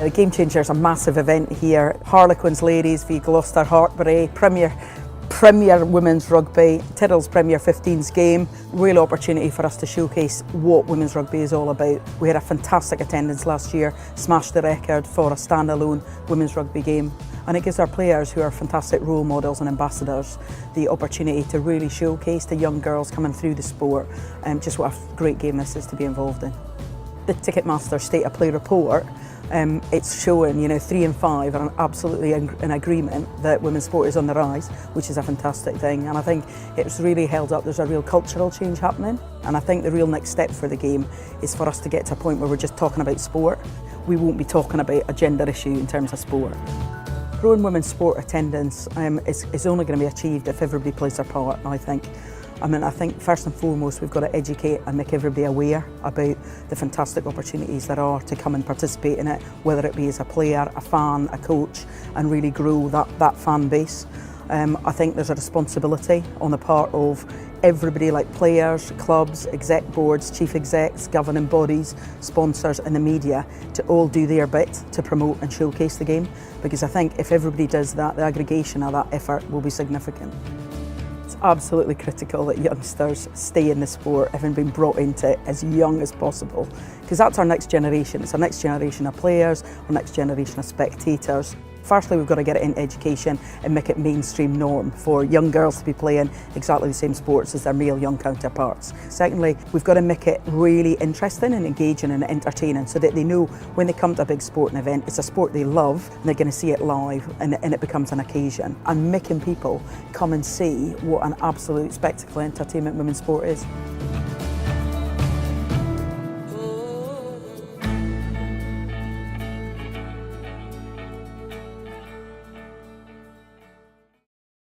The Game Changer is a massive event here. Harlequins ladies v Gloucester Hartpury, Premier Women's Rugby, Tyrrell's Premier 15s game. Real opportunity for us to showcase what women's rugby is all about. We had a fantastic attendance last year, smashed the record for a standalone women's rugby game. And it gives our players, who are fantastic role models and ambassadors, the opportunity to really showcase the young girls coming through the sport just what a great game this is to be involved in. The Ticketmaster State of Play report, it's showing, 3 and 5 are absolutely in agreement that women's sport is on the rise, which is a fantastic thing. And I think it's really held up. There's a real cultural change happening. And I think the real next step for the game is for us to get to a point where we're just talking about sport. We won't be talking about a gender issue in terms of sport. Growing women's sport attendance is only going to be achieved if everybody plays their part, I think. I think first and foremost we've got to educate and make everybody aware about the fantastic opportunities there are to come and participate in it, whether it be as a player, a fan, a coach, and really grow that fan base. I think there's a responsibility on the part of everybody, like players, clubs, exec boards, chief execs, governing bodies, sponsors and the media, to all do their bit to promote and showcase the game, because I think if everybody does that, the aggregation of that effort will be significant. It's absolutely critical that youngsters stay in the sport, having been brought into it as young as possible, because that's our next generation. It's our next generation of players, our next generation of spectators. Firstly, we've got to get it into education and make it mainstream norm for young girls to be playing exactly the same sports as their male young counterparts. Secondly, we've got to make it really interesting and engaging and entertaining, so that they know when they come to a big sporting event, it's a sport they love and they're going to see it live, and it becomes an occasion. And making people come and see what an absolute spectacle entertainment women's sport is.